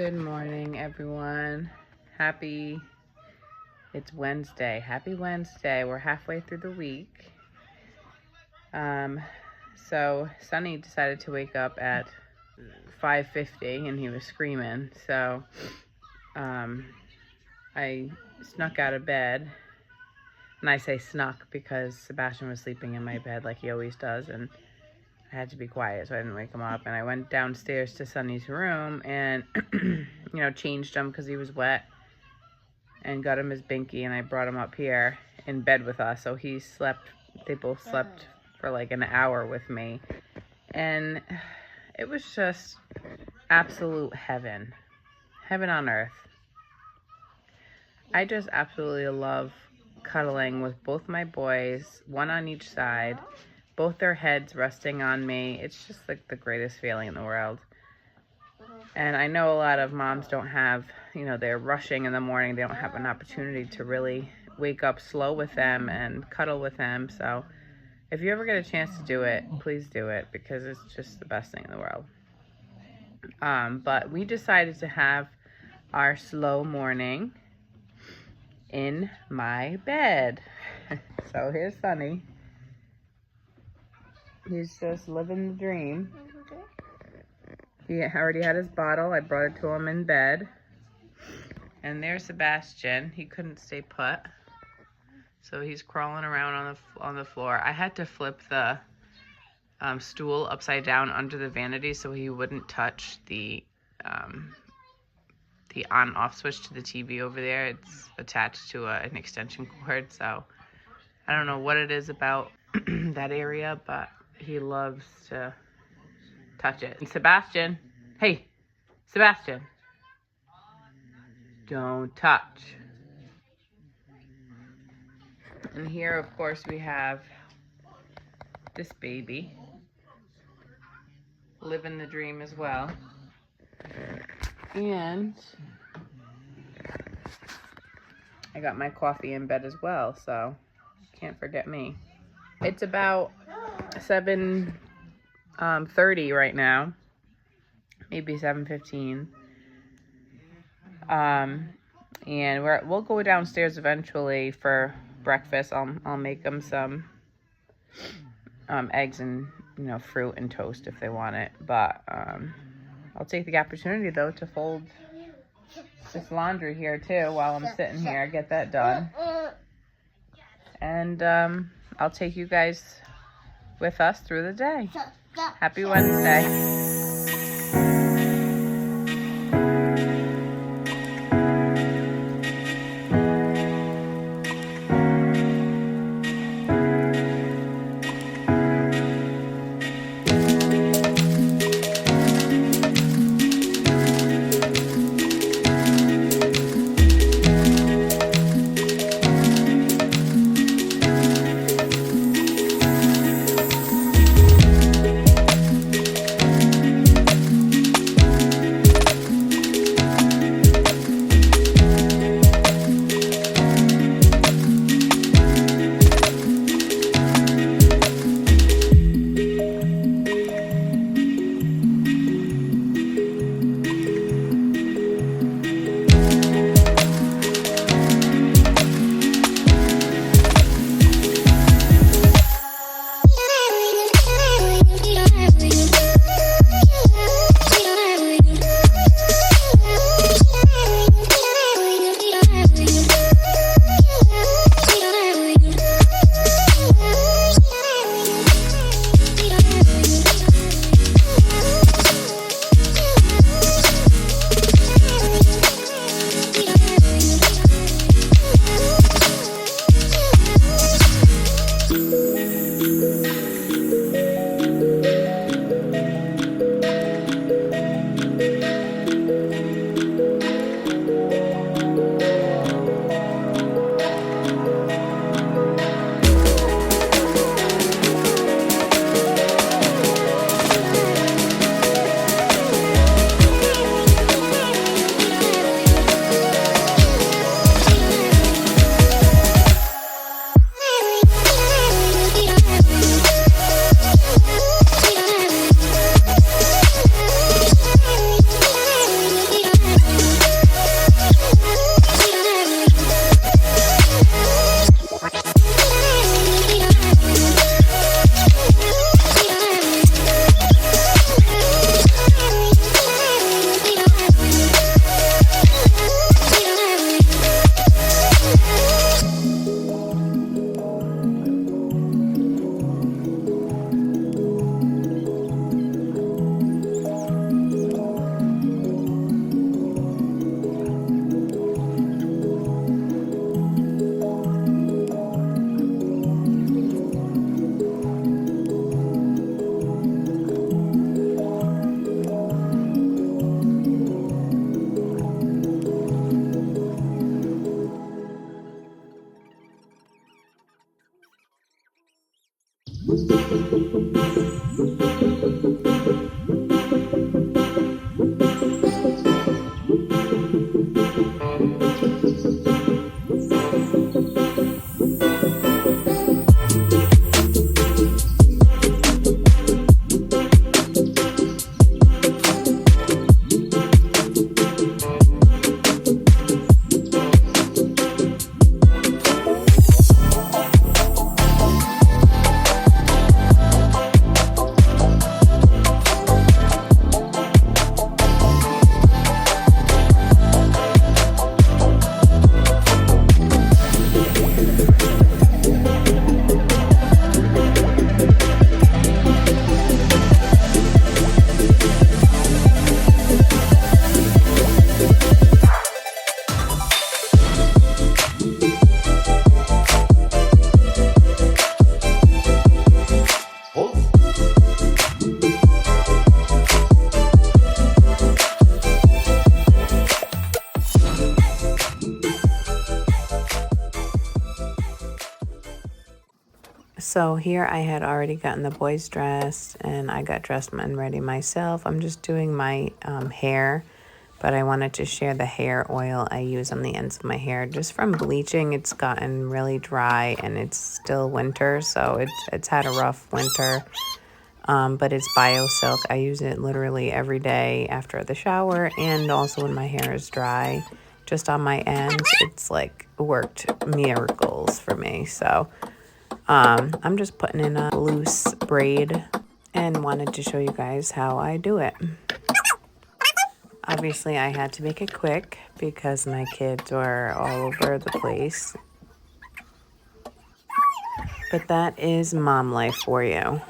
Good morning, everyone. It's Wednesday. Happy Wednesday. We're halfway through the week. So Sonny decided to wake up at 5:50 and he was screaming. So I snuck out of bed. And I say snuck because Sebastian was sleeping in my bed like he always does, and I had to be quiet so I didn't wake him up. And I went downstairs to Sonny's room and, changed him because he was wet, and got him his binky, and I brought him up here in bed with us. So they both slept for like an hour with me. And it was just absolute heaven. Heaven on earth. I just absolutely love cuddling with both my boys, one on each side, both their heads resting on me. It's just like the greatest feeling in the world. And I know a lot of moms don't have, they're rushing in the morning. They don't have an opportunity to really wake up slow with them and cuddle with them. So if you ever get a chance to do it, please do it, because it's just the best thing in the world. But we decided to have our slow morning in my bed. So here's Sonny. He's just living the dream. He already had his bottle. I brought it to him in bed. And there's Sebastian. He couldn't stay put, so he's crawling around on the floor. I had to flip the stool upside down under the vanity so he wouldn't touch the on-off switch to the TV over there. It's attached to an extension cord, so I don't know what it is about that area, but he loves to touch it. And Sebastian, hey, Sebastian, don't touch. And here, of course, we have this baby living the dream as well. And I got my coffee in bed as well, so can't forget me. It's about 7:30 right now, maybe 7:15. And we'll go downstairs eventually for breakfast. I'll make them some eggs and fruit and toast if they want it. But I'll take the opportunity though to fold this laundry here too while I'm sitting here, get that done. And I'll take you guys with us through the day. Happy Wednesday. So here I had already gotten the boys dressed and I got dressed and ready myself. I'm just doing my hair, but I wanted to share the hair oil I use on the ends of my hair. Just from bleaching, it's gotten really dry and it's still winter, so it's had a rough winter. But it's Bio Silk. I use it literally every day after the shower and also when my hair is dry. Just on my ends, it's like worked miracles for me. So I'm just putting in a loose braid and wanted to show you guys how I do it. Obviously, I had to make it quick because my kids were all over the place. But that is mom life for you.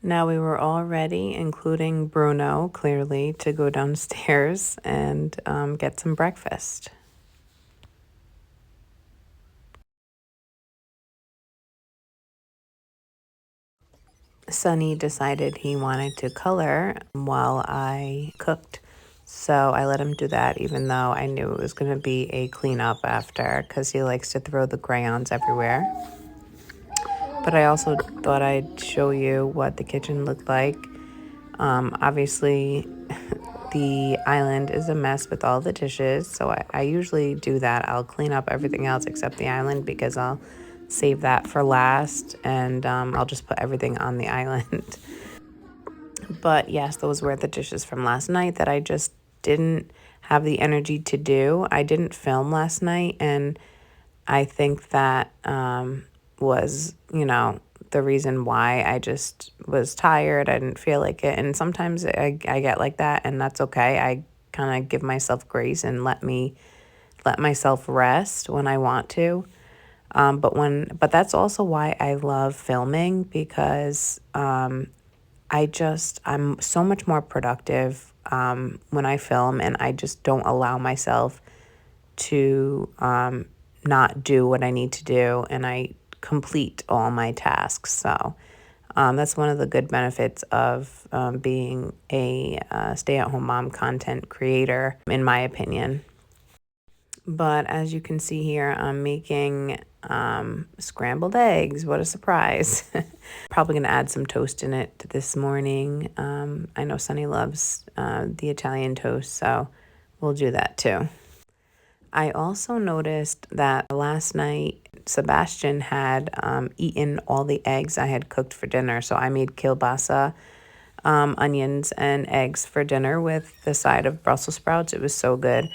Now we were all ready, including Bruno, clearly, to go downstairs and get some breakfast. Sonny decided he wanted to color while I cooked, so I let him do that even though I knew it was going to be a cleanup after because he likes to throw the crayons everywhere. But I also thought I'd show you what the kitchen looked like. Obviously, the island is a mess with all the dishes, so I usually do that. I'll clean up everything else except the island because I'll save that for last, and I'll just put everything on the island. But yes, those were the dishes from last night that I just didn't have the energy to do. I didn't film last night, and I think that was, the reason why. I just was tired. I didn't feel like it. And sometimes I get like that, and that's okay. I kind of give myself grace and let myself rest when I want to. But that's also why I love filming because I'm so much more productive when I film, and I just don't allow myself to not do what I need to do, and I complete all my tasks. So that's one of the good benefits of being a stay-at-home mom content creator, in my opinion. But as you can see here, I'm making scrambled eggs. What a surprise. Probably going to add some toast in it this morning. I know Sonny loves the Italian toast, so we'll do that too. I also noticed that last night Sebastian had eaten all the eggs I had cooked for dinner. So I made kielbasa, onions, and eggs for dinner with the side of Brussels sprouts. It was so good.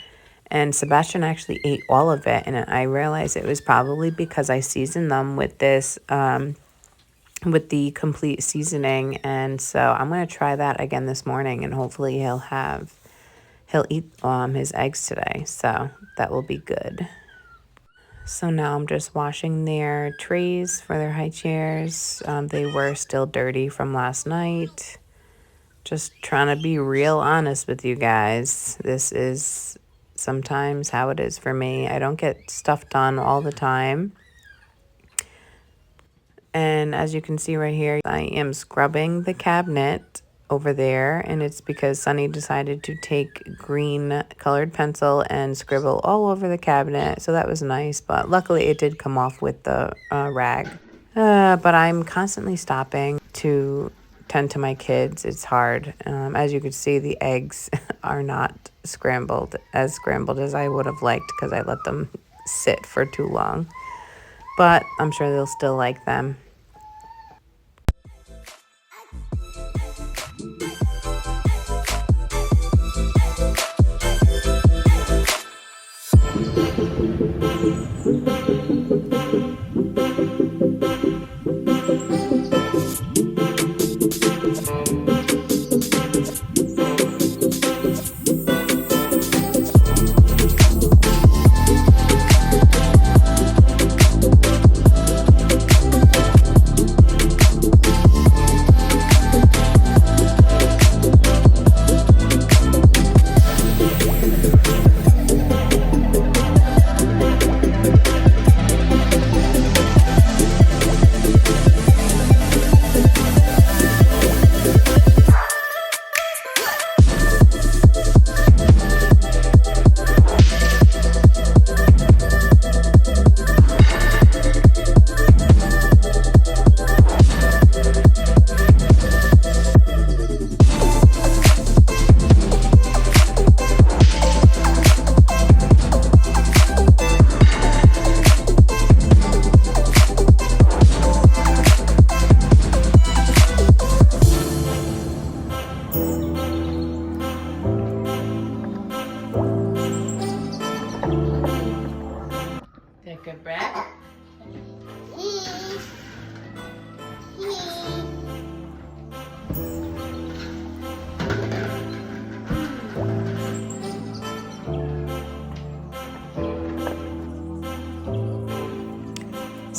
And Sebastian actually ate all of it. And I realized it was probably because I seasoned them with this, with the complete seasoning. And so I'm going to try that again this morning, and hopefully he'll eat his eggs today. So that will be good. So now I'm just washing their trays for their high chairs. They were still dirty from last night. Just trying to be real honest with you guys. This is sometimes how it is for me. I don't get stuff done all the time. And as you can see right here, I am scrubbing the cabinet over there, and it's because Sonny decided to take green colored pencil and scribble all over the cabinet, so that was nice, but luckily it did come off with the rag. But I'm constantly stopping to tend to my kids. It's hard. As you can see, the eggs are not scrambled as I would have liked because I let them sit for too long, but I'm sure they'll still like them.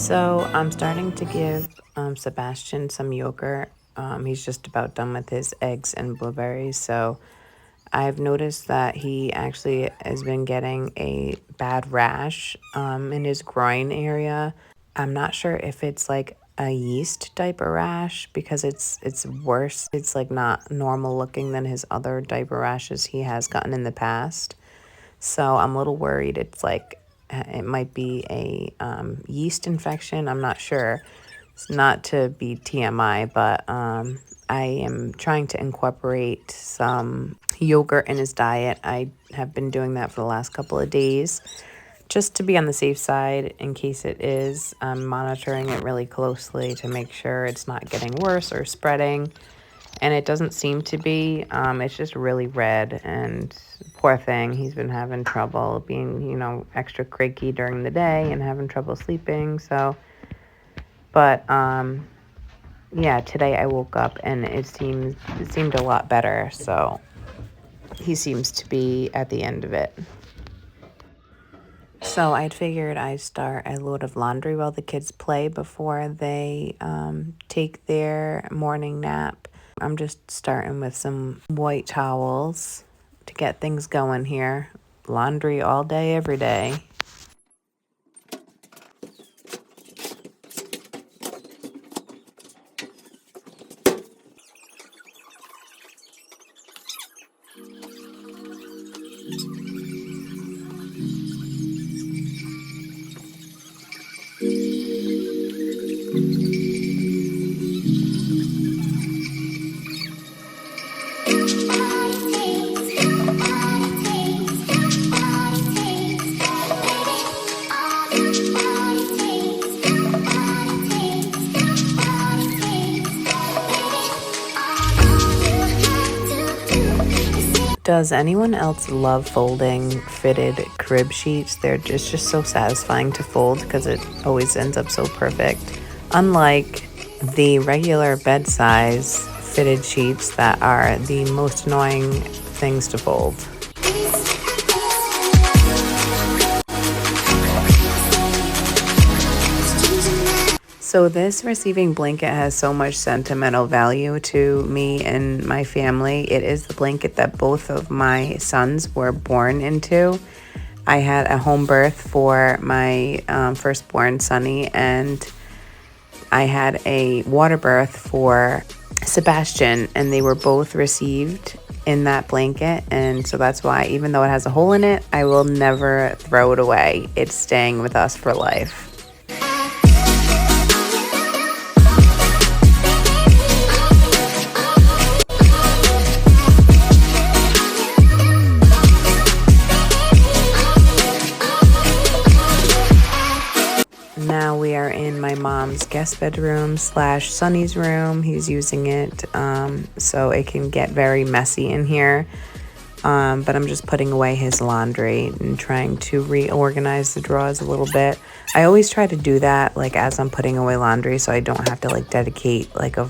So I'm starting to give Sebastian some yogurt. He's just about done with his eggs and blueberries. So I've noticed that he actually has been getting a bad rash in his groin area. I'm not sure if it's like a yeast diaper rash because it's worse. It's like not normal looking than his other diaper rashes he has gotten in the past. So I'm a little worried it's like it might be a yeast infection. I'm not sure. It's not to be TMI, but I am trying to incorporate some yogurt in his diet. I have been doing that for the last couple of days just to be on the safe side in case it is. I'm monitoring it really closely to make sure it's not getting worse or spreading. And it doesn't seem to be. It's just really red, and poor thing, he's been having trouble being, extra cranky during the day and having trouble sleeping. So, but yeah, today I woke up and it seemed a lot better. So he seems to be at the end of it. So I'd figured I'd start a load of laundry while the kids play before they take their morning nap. I'm just starting with some white towels to get things going here. Laundry all day, every day. Does anyone else love folding fitted crib sheets? It's just so satisfying to fold because it always ends up so perfect. Unlike the regular bed size fitted sheets that are the most annoying things to fold. So this receiving blanket has so much sentimental value to me and my family. It is the blanket that both of my sons were born into. I had a home birth for my firstborn, Sonny, and I had a water birth for Sebastian, and they were both received in that blanket. And so that's why, even though it has a hole in it, I will never throw it away. It's staying with us for life. Now we are in my mom's guest bedroom / Sonny's room. He's using it so it can get very messy in here. But I'm just putting away his laundry and trying to reorganize the drawers a little bit. I always try to do that like as I'm putting away laundry, so I don't have to like dedicate like a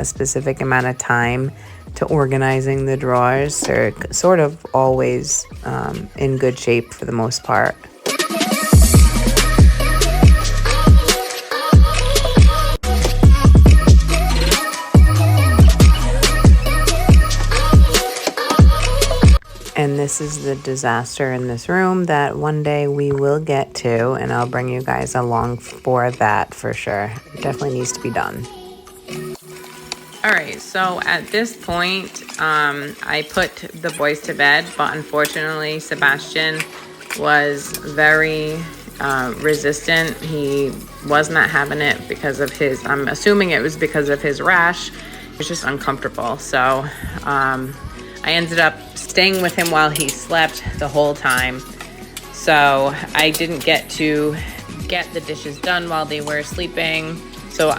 specific amount of time to organizing the drawers. They're sort of always in good shape for the most part. And this is the disaster in this room that one day we will get to, and I'll bring you guys along for that for sure. It definitely needs to be done. All right, so at this point, I put the boys to bed, but unfortunately, Sebastian was very resistant. He was not having it because of I'm assuming it was because of his rash. It was just uncomfortable. So I ended up staying with him while he slept the whole time. So I didn't get to get the dishes done while they were sleeping. So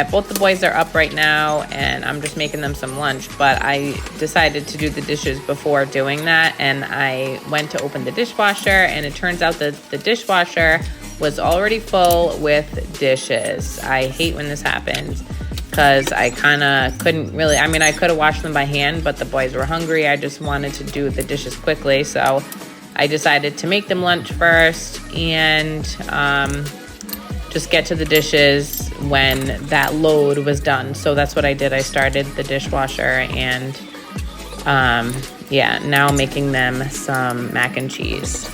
both the boys are up right now, and I'm just making them some lunch. But I decided to do the dishes before doing that, and I went to open the dishwasher, and it turns out that the dishwasher was already full with dishes. I hate when this happens, because I kind of couldn't really, I could have washed them by hand, but the boys were hungry. I just wanted to do the dishes quickly. So I decided to make them lunch first and just get to the dishes when that load was done. So that's what I did. I started the dishwasher, and yeah, now making them some mac and cheese.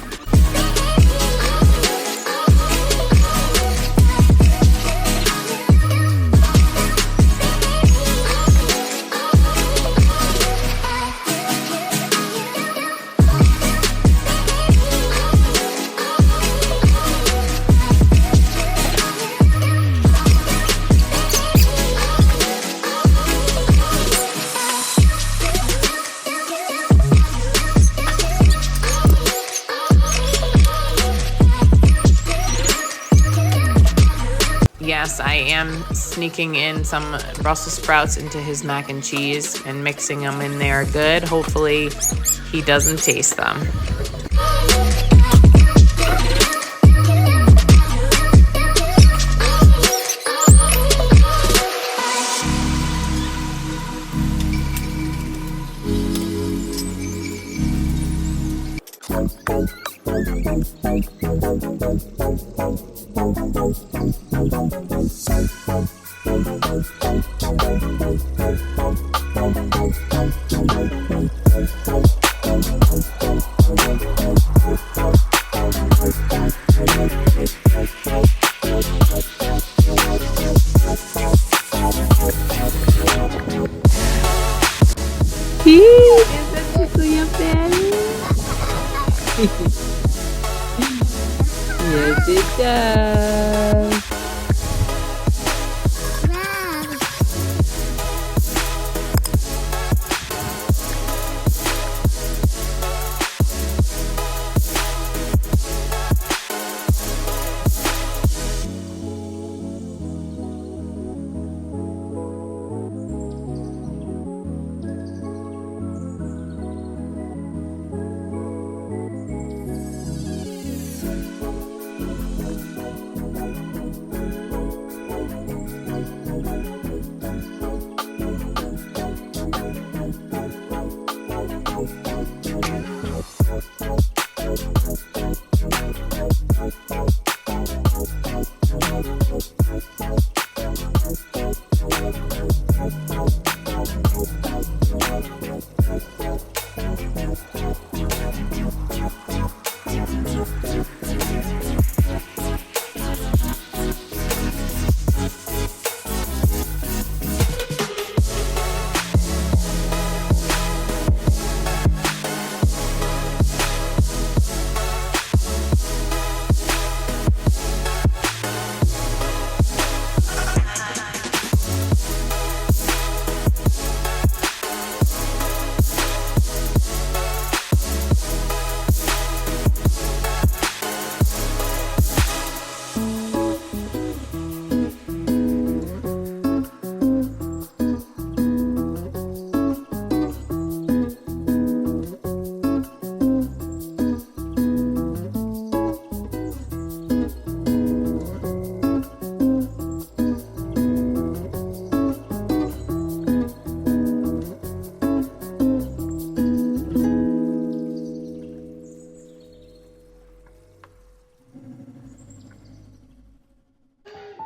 Yes, I am sneaking in some Brussels sprouts into his mac and cheese and mixing them in there good. Hopefully he doesn't taste them. Yes, it does.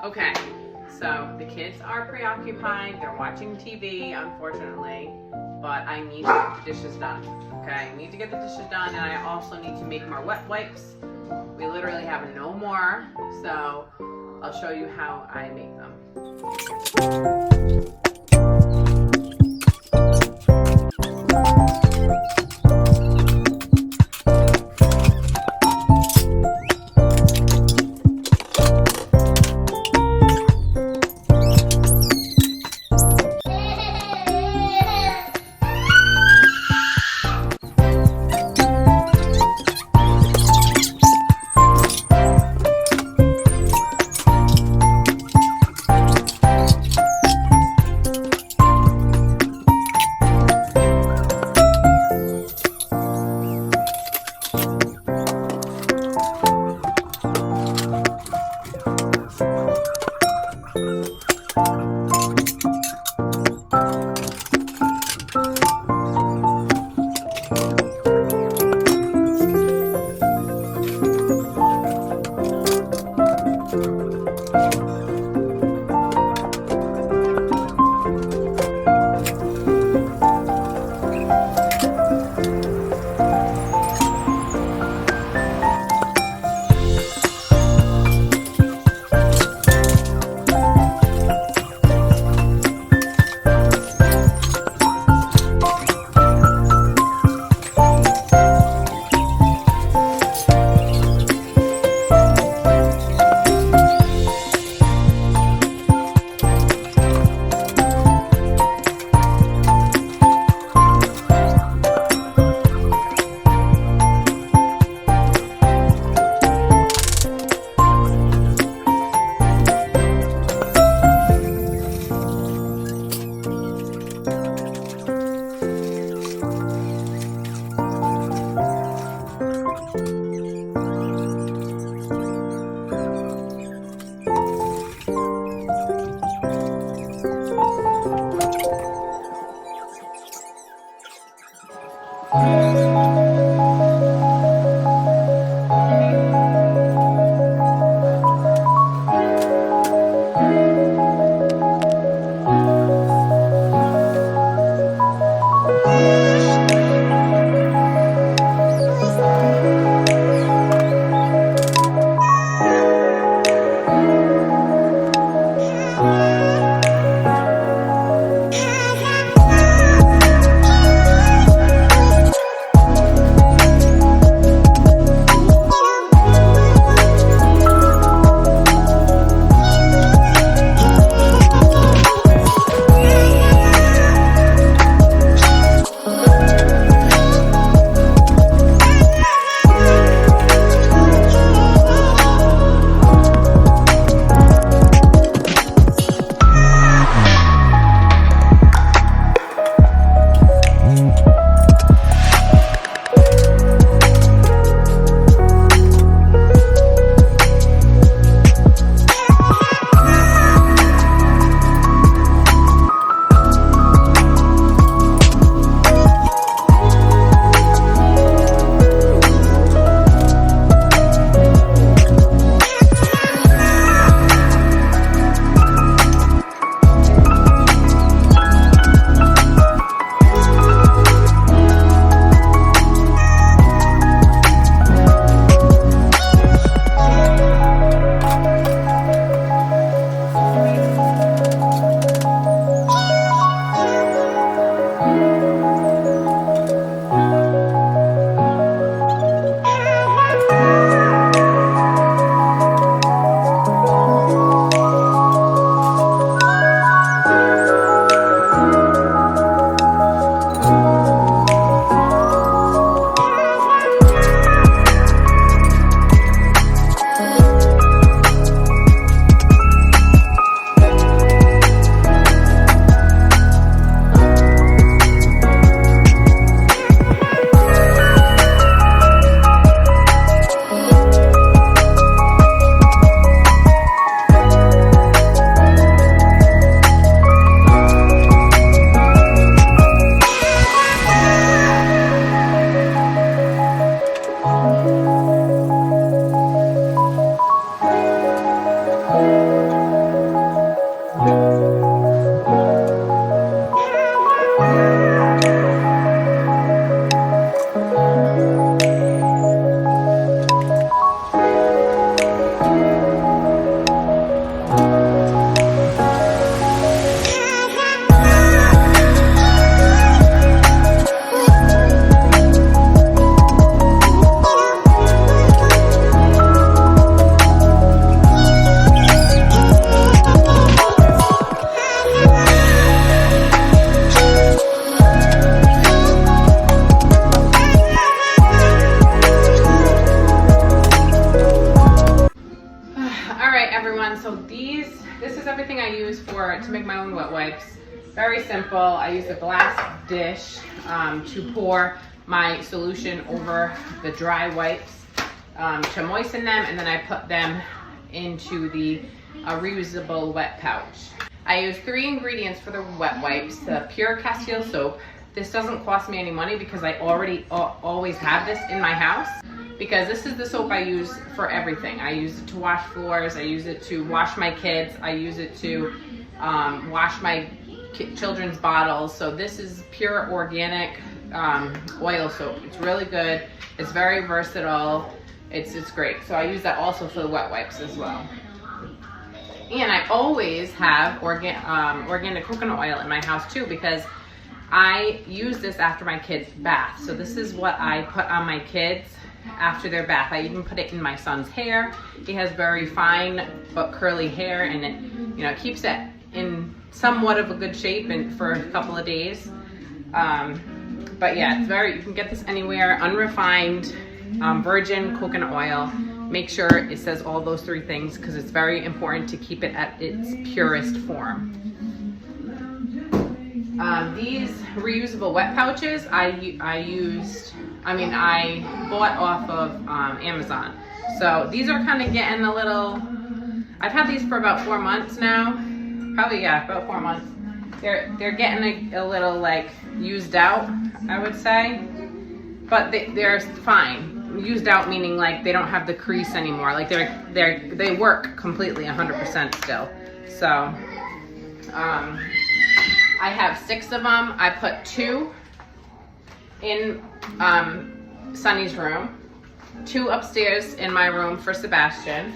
Okay, so the kids are preoccupied. They're watching TV, unfortunately, but I need to get the dishes done. Okay, I need to get the dishes done, and I also need to make more wet wipes. We literally have no more, so I'll show you how I make them. my own wet wipes. Very simple. I use a glass dish to pour my solution over the dry wipes to moisten them, and then I put them into the reusable wet pouch. I use 3 ingredients for the wet wipes. The pure Castile soap. This doesn't cost me any money because I already always have this in my house, because this is the soap I use for everything. I use it to wash floors, I use it to wash my kids, I use it to wash my children's bottles. So this is pure organic oil soap. It's really good. It's very versatile. It's great. So I use that also for the wet wipes as well. And I always have organic coconut oil in my house too, because I use this after my kids' bath. So this is what I put on my kids after their bath. I even put it in my son's hair. He has very fine but curly hair, and it keeps it in somewhat of a good shape and for a couple of days. But yeah, you can get this anywhere. Unrefined virgin coconut oil. Make sure it says all those 3 things, because it's very important to keep it at its purest form. These reusable wet pouches I bought off of Amazon. So these are kind of getting a little, I've had these for about 4 months now. Probably, yeah, about 4 months. They're getting a little like used out, I would say. But they're fine. Used out meaning like they don't have the crease anymore. Like they work completely 100% still. So I have 6 of them. I put 2 in Sunny's room, 2 upstairs in my room for Sebastian,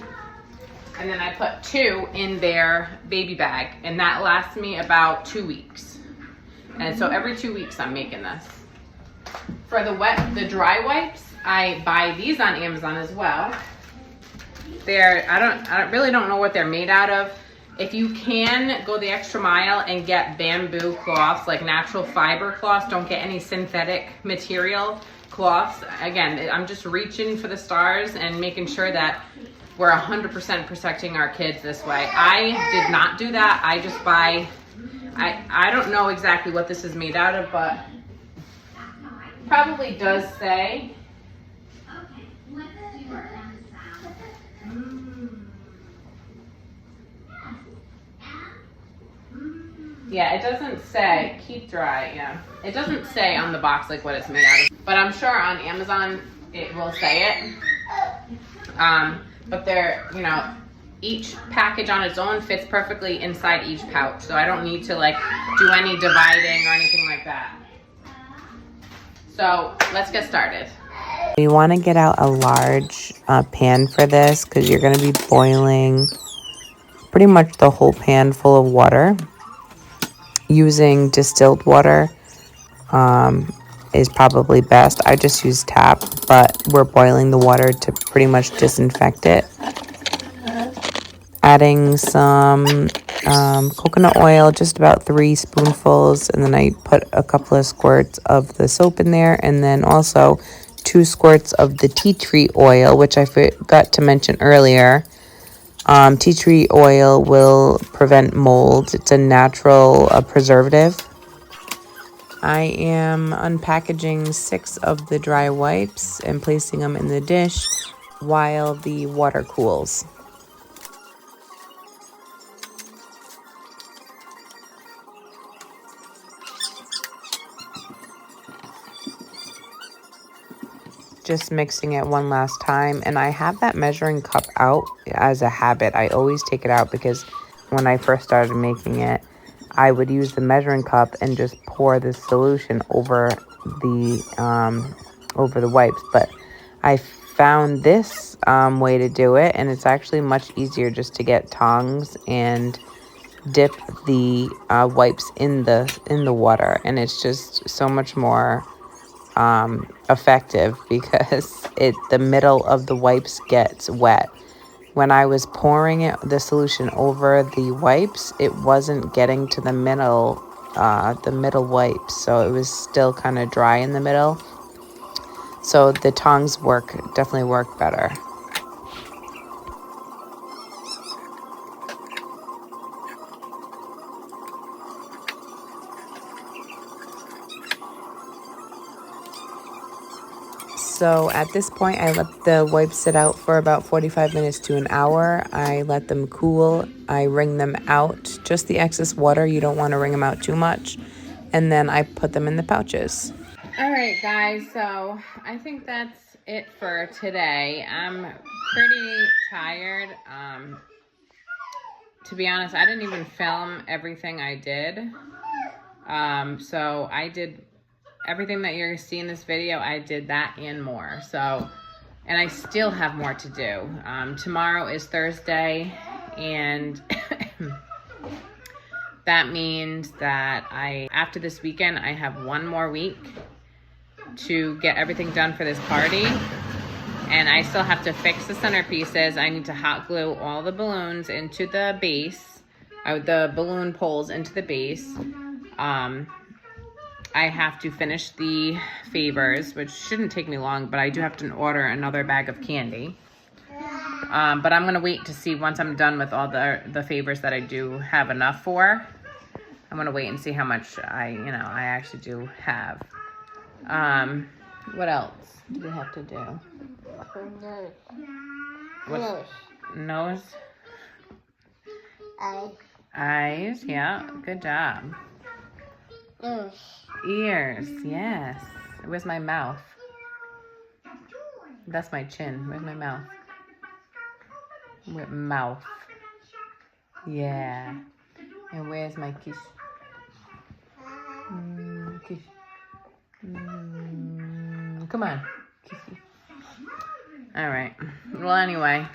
and then I put 2 in their baby bag, and that lasts me about 2 weeks. And so every 2 weeks I'm making this. For the dry wipes, I buy these on Amazon as well. I really don't know what they're made out of. If you can go the extra mile and get bamboo cloths, like natural fiber cloths, don't get any synthetic material cloths. Again, I'm just reaching for the stars and making sure that we're 100% protecting our kids this way. I did not do that. I just buy, I don't know exactly what this is made out of, but probably does say. Yeah, it doesn't say, keep dry, yeah. It doesn't say on the box like what it's made out of, but I'm sure on Amazon it will say it. But each package on its own fits perfectly inside each pouch, so I don't need to like do any dividing or anything like that. So let's get started. You want to get out a large pan for this, because you're going to be boiling pretty much the whole pan full of water. Using distilled water is probably best. I just use tap, but we're boiling the water to pretty much disinfect it. Adding some coconut oil, just about 3 spoonfuls, and then I put a couple of squirts of the soap in there, and then also 2 squirts of the tea tree oil, which I forgot to mention earlier. Tea tree oil will prevent mold. It's a natural preservative. I am unpackaging 6 of the dry wipes and placing them in the dish while the water cools. Just mixing it one last time, and I have that measuring cup out as a habit. I always take it out because when I first started making it, I would use the measuring cup and just pour the solution over the wipes. But I found this way to do it, and it's actually much easier just to get tongs and dip the wipes in the water, and it's just so much more effective because the middle of the wipes gets wet. When I was pouring the solution over the wipes, it wasn't getting to the middle wipes, so it was still kind of dry in the middle. So the tongs definitely work better. So at this point, I let the wipes sit out for about 45 minutes to an hour. I let them cool. I wring them out, just the excess water. You don't want to wring them out too much. And then I put them in the pouches. All right, guys, so I think that's it for today. I'm pretty tired. To be honest, I didn't even film everything I did. So I did everything that you're gonna see in this video. I did that and more. So, and I still have more to do. Tomorrow is Thursday, and that means that after this weekend, I have one more week to get everything done for this party. And I still have to fix the centerpieces. I need to hot glue all the balloons into the base, the balloon poles into the base. I have to finish the favors, which shouldn't take me long, but I do have to order another bag of candy. But I'm gonna wait to see once I'm done with all the favors that I do have enough for. I'm gonna wait and see how much I actually do have. What else do we have to do? Nose. Nose? Eye. Eyes, yeah, good job. Ears. Ears, yes. Where's my mouth? That's my chin. Where's my mouth? Mouth. Yeah. And where's my kiss? Kiss. Come on. Kissy. All right. Well, anyway.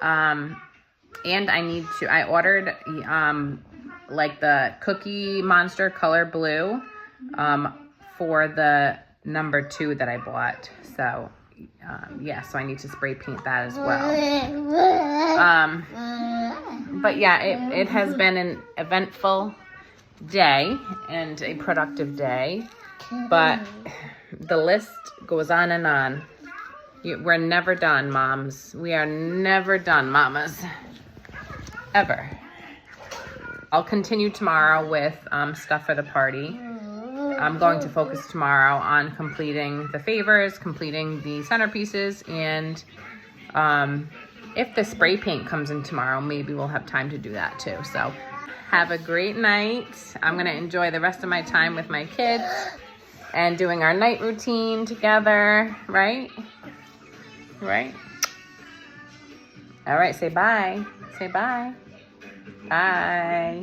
And I ordered like the Cookie Monster color blue for the number 2 that I bought. So yeah, so I need to spray paint that as well. But yeah, it has been an eventful day and a productive day, but the list goes on and on. We're never done, moms. We are never done, mamas. Ever. I'll continue tomorrow with stuff for the party. I'm going to focus tomorrow on completing the favors, completing the centerpieces, and if the spray paint comes in tomorrow, maybe we'll have time to do that too. So have a great night. I'm gonna enjoy the rest of my time with my kids and doing our night routine together, right? Right? All right, say bye. Say bye. Bye.